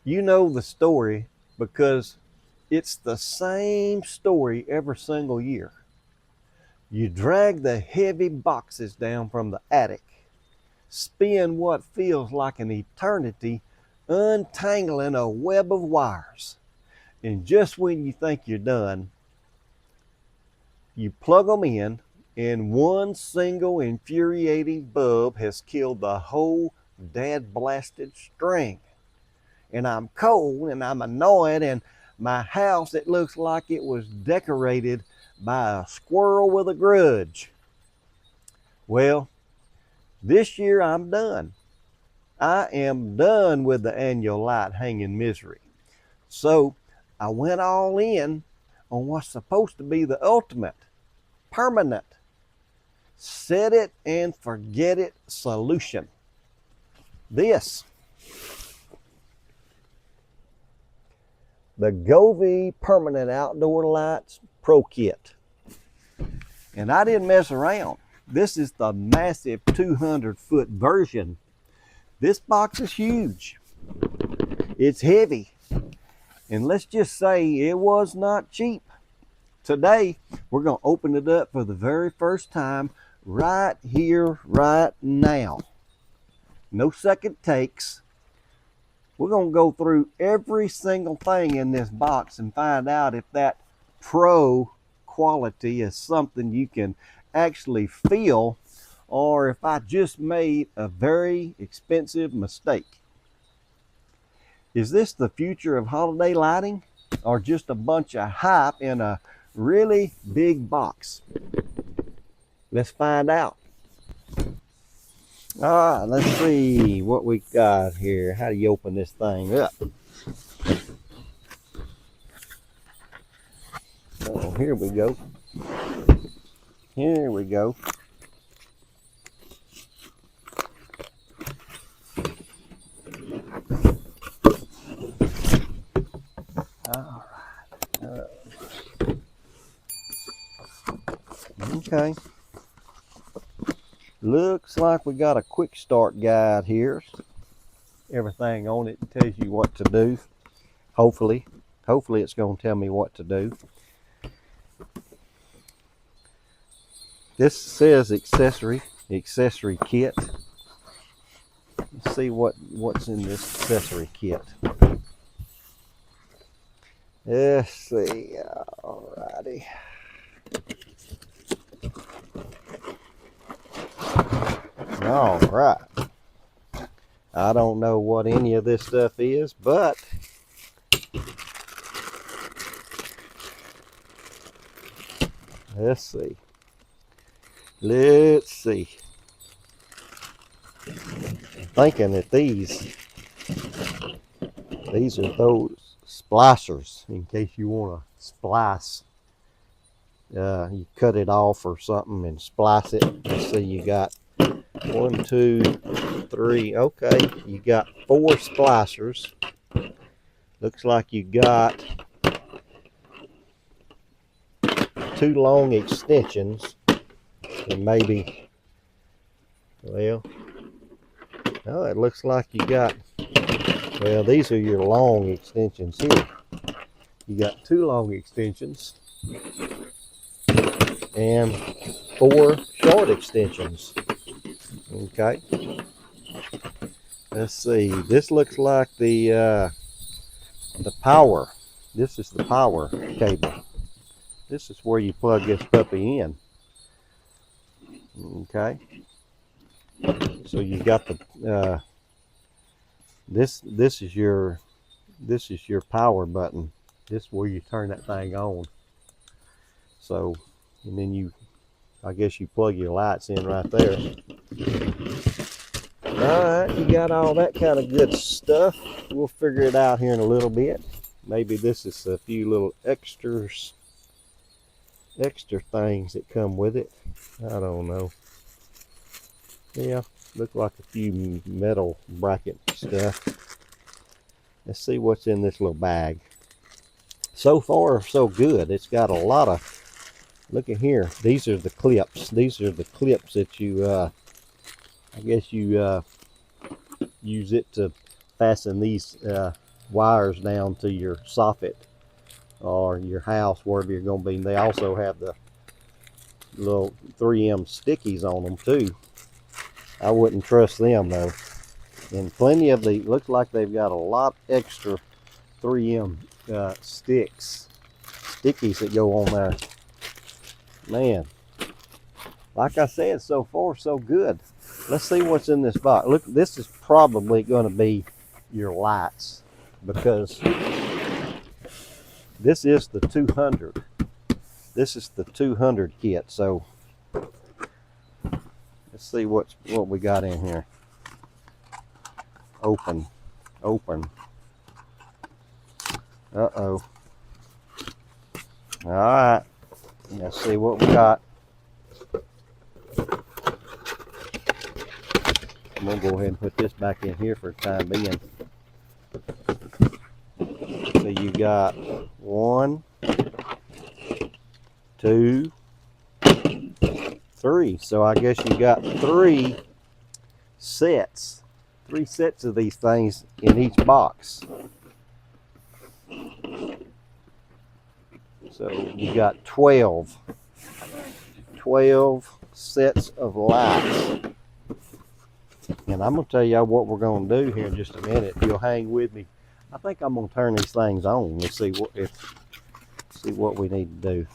You know the story because it's the same story every single year. You drag the heavy boxes down from the attic, spend what feels like an eternity untangling a web of wires. And just when you think you're done, you plug them in, and one single infuriating bulb has killed the whole dad blasted string. And I'm cold and I'm annoyed, and my house, it looks like it was decorated by a squirrel with a grudge. Well, this year I'm done. I am done with the annual light hanging misery. So I went all in on what's supposed to be the ultimate, permanent, set it and forget it solution. This. The Govee Permanent Outdoor Lights Pro Kit. And I didn't mess around. This is the massive 200-foot version. This box is huge. It's heavy. And let's just say it was not cheap. Today, we're going to open it up for the very first time right here, right now. No second takes. We're going to go through every single thing in this box and find out if that pro quality is something you can actually feel, or if I just made a very expensive mistake. Is this the future of holiday lighting, or just a bunch of hype in a really big box? Let's find out. All right, let's see what we got here. How do you open this thing up? Oh, here we go. Here we go. All right. Okay. Looks like we got a quick start guide here. Everything on it tells you what to do. Hopefully it's going to tell me what to do. This says accessory kit. Let's see what's in this accessory kit. Let's see. Alrighty. All right. I don't know what any of this stuff is, but let's see. I'm thinking that these are those splicers, in case you want to splice. You cut it off or something and splice it. Let's see, you got 1, 2, 3. Okay, you got 4 splicers. Looks like you got 2 long extensions, and maybe, well, oh, it looks like you got, well, these are your long extensions here. You got 2 long extensions and 4 short extensions. Okay, let's see. This looks like the power. This is the power cable. This is where you plug this puppy in. Okay, so you got the this is your power button. This is where you turn that thing on. So, and then I guess you plug your lights in right there. Alright, you got all that kind of good stuff. We'll figure it out here in a little bit. Maybe this is a few little extra things that come with it. I don't know. Yeah, look like a few metal bracket stuff. Let's see what's in this little bag. So far, so good. It's got a lot of, look at here. These are the clips. These are the clips that you, I guess you use it to fasten these wires down to your soffit or your house, wherever you're going to be. And they also have the little 3M stickies on them too. I wouldn't trust them though. And plenty of the, looks like they've got a lot extra 3M stickies that go on there. Man, like I said, so far so good. Let's see what's in this box. Look, this is probably going to be your lights, because this is the 200. This is the 200 kit. So let's see what we got in here. Open. Uh-oh. All right. Let's see what we got. I'm gonna go ahead and put this back in here for the time being. So you got 1, 2, 3. So I guess you got 3 sets. 3 sets of these things in each box. So you got 12 sets of lights. And I'm going to tell you what we're going to do here in just a minute. If you'll hang with me, I think I'm going to turn these things on. Let's see what we need to do.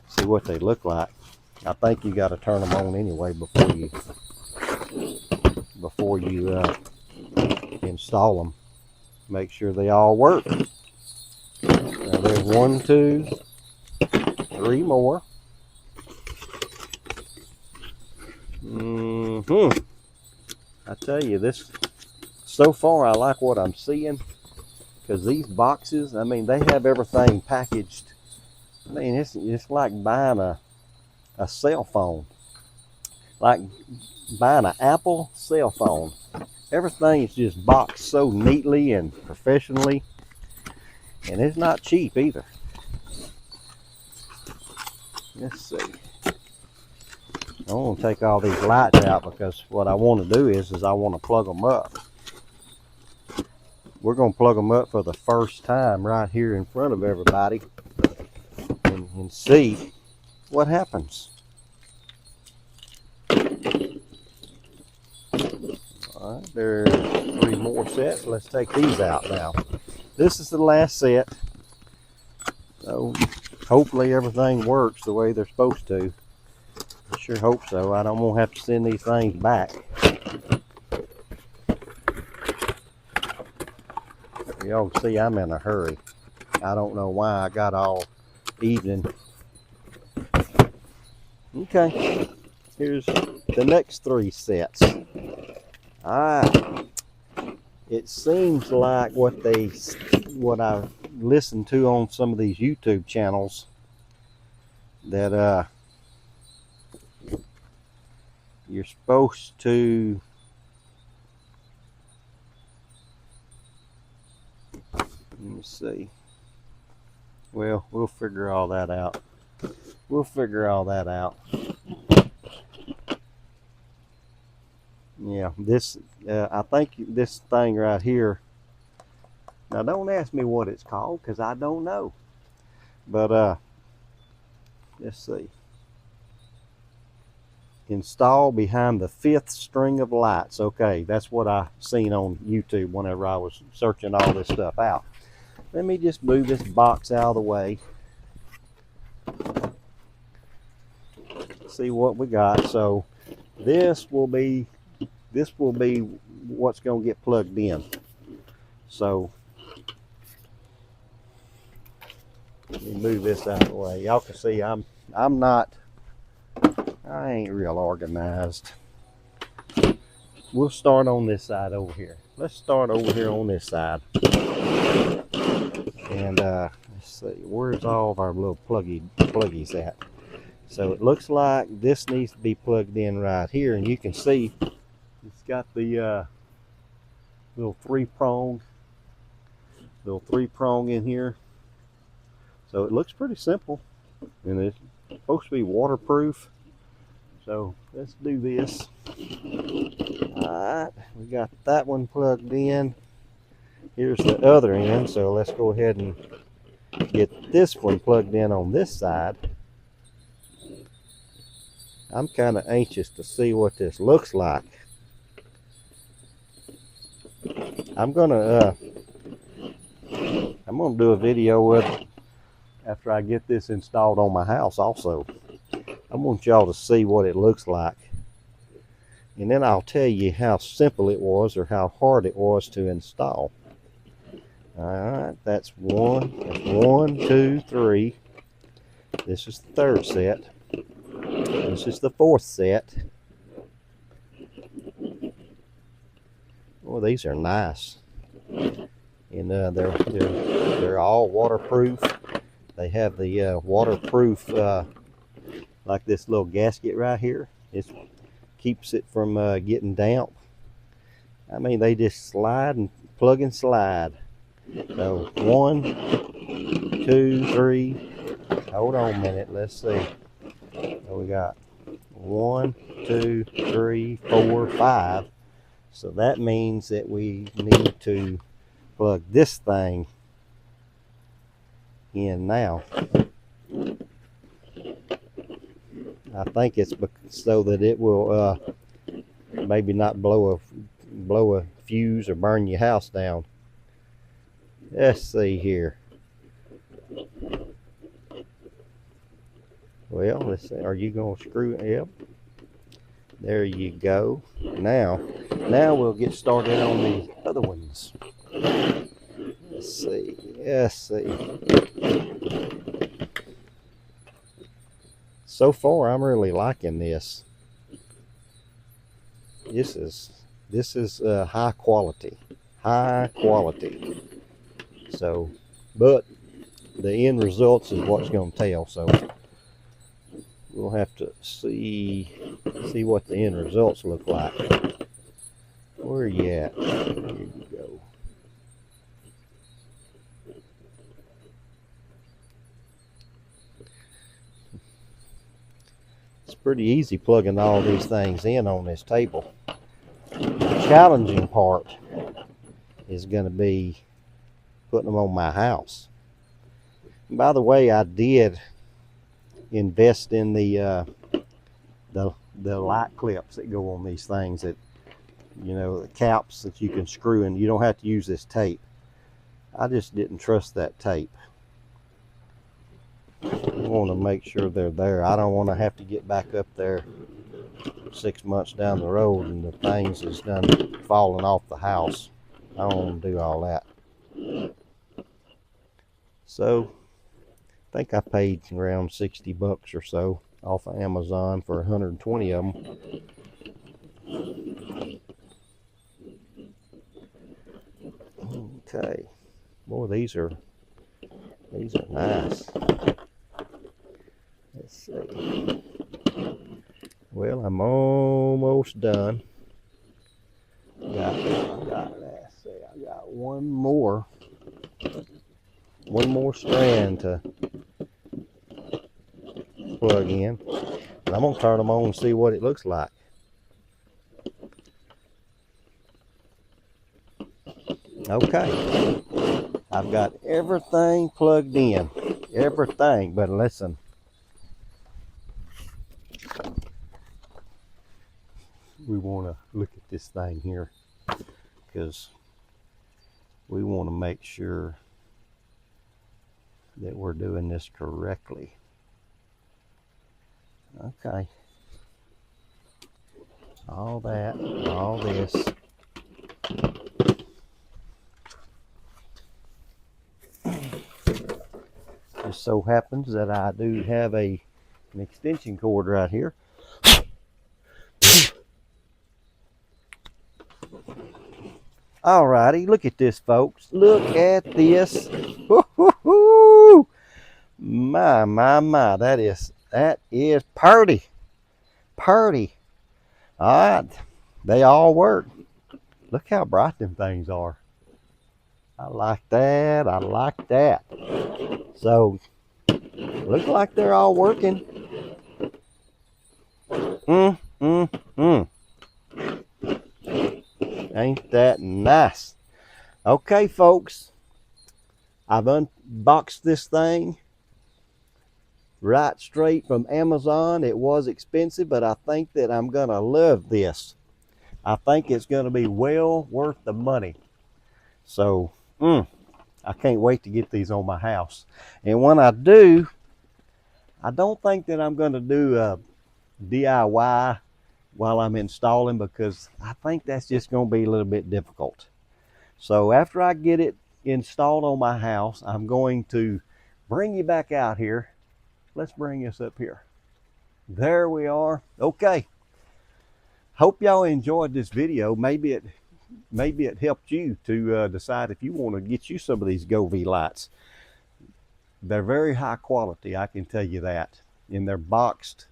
See what they look like. I think you got to turn them on anyway before you install them. Make sure they all work. Now there's 1, 2, 3 more. I tell you, this, so far I like what I'm seeing, because these boxes, I mean, they have everything packaged. I mean, it's like buying a cell phone, like buying an Apple cell phone. Everything is just boxed so neatly and professionally, and it's not cheap either. Let's see. I want to take all these lights out, because what I want to do is I want to plug them up. We're going to plug them up for the first time right here in front of everybody, and see what happens. All right, there's 3 more sets. Let's take these out now. This is the last set. So hopefully everything works the way they're supposed to. I sure hope so. I don't want to have to send these things back. Y'all can see I'm in a hurry. I don't know why I got all evening. Okay, here's the next 3 sets. Alright, it seems like what I listened to on some of these YouTube channels, that you're supposed to let me see. Well, we'll figure all that out. Yeah, this I think this thing right here. Now, don't ask me what it's called, because I don't know. But let's see. Install behind the 5th string of lights. Okay, that's what I seen on YouTube whenever I was searching all this stuff out. Let me just move this box out of the way. See what we got. So this will be what's going to get plugged in. So let me move this out of the way. Y'all can see I ain't real organized. We'll start on this side over here. Let's start over here on this side. And let's see, where's all of our little pluggies at? So it looks like this needs to be plugged in right here, and you can see it's got the little three prong in here. So it looks pretty simple, and it's supposed to be waterproof. So let's do this. Alright, we got that one plugged in. Here's the other end, so let's go ahead and get this one plugged in on this side. I'm kind of anxious to see what this looks like. I'm gonna do a video with it after I get this installed on my house also. I want y'all to see what it looks like, and then I'll tell you how simple it was or how hard it was to install. Alright, that's one, 2, 3. This is the third set. This is the fourth set. Oh, these are nice. And they're all waterproof. They have the waterproof, like this little gasket right here. It keeps it from getting damp. I mean, they just slide and plug and slide. So 1, 2, 3. Hold on a minute. Let's see. So we got 1, 2, 3, 4, 5. So that means that we need to plug this thing in now. I think it's so that it will maybe not blow a fuse or burn your house down. Let's see here. Well, let's see. Are you going to screw it? Yep. There you go. Now we'll get started on the other ones. Let's see. So far, I'm really liking this. This is high quality. So, but the end results is what's going to tell. So we'll have to see what the end results look like. Where are you at? There you go. It's pretty easy plugging all these things in on this table. The challenging part is going to be putting them on my house. And by the way, I did invest in the light clips that go on these things, that, you know, the caps that you can screw in. You don't have to use this tape. I just didn't trust that tape. I want to make sure they're there. I don't want to have to get back up there 6 months down the road and the things is done falling off the house. I don't want to do all that. So I think I paid around $60 or so off of Amazon for 120 of them. Okay, boy, these are nice. Let's see. Well, I'm almost done. Let's see, I got one more strand to plug in, and I'm gonna turn them on and see what it looks like. Okay, I've got everything plugged in, everything. But listen, we want to look at this thing here, because we want to make sure that we're doing this correctly. Okay, all this. Just so happens that I do have an extension cord right here. Alrighty, look at this, folks. Look at this. Woo-hoo-hoo! My, that is purty. Alright, they all work. Look how bright them things are. I like that. So, look like they're all working. Ain't that nice? Okay, folks, I've unboxed this thing right straight from Amazon. It was expensive, but I think that I'm gonna love this. I think it's gonna be well worth the money. So, I can't wait to get these on my house. And when I do, I don't think that I'm gonna do a DIY while I'm installing, because I think that's just gonna be a little bit difficult. So after I get it installed on my house, I'm going to bring you back out here. Let's bring this up here. There we are. Okay. Hope y'all enjoyed this video. Maybe it helped you to decide if you want to get you some of these Govee lights. They're very high quality, I can tell you that. And they're boxed.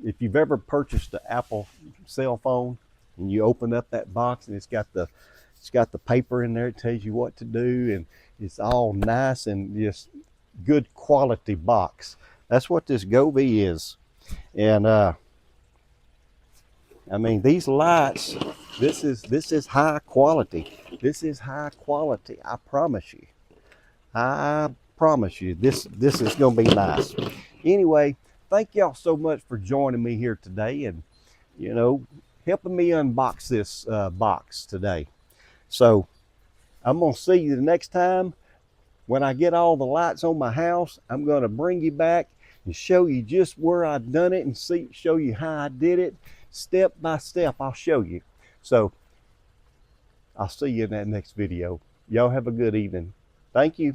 If you've ever purchased an Apple cell phone and you open up that box and it's got the paper in there, it tells you what to do, and it's all nice and just good quality box. That's what this Govee is. And I mean, these lights, this is high quality. This is high quality, I promise you. I promise you, this is gonna be nice. Anyway, thank y'all so much for joining me here today, and helping me unbox this box today. So I'm gonna see you the next time. When I get all the lights on my house, I'm gonna bring you back and show you just where I've done it, and show you how I did it step by step. I'll show you. So I'll see you in that next video. Y'all have a good evening. Thank you.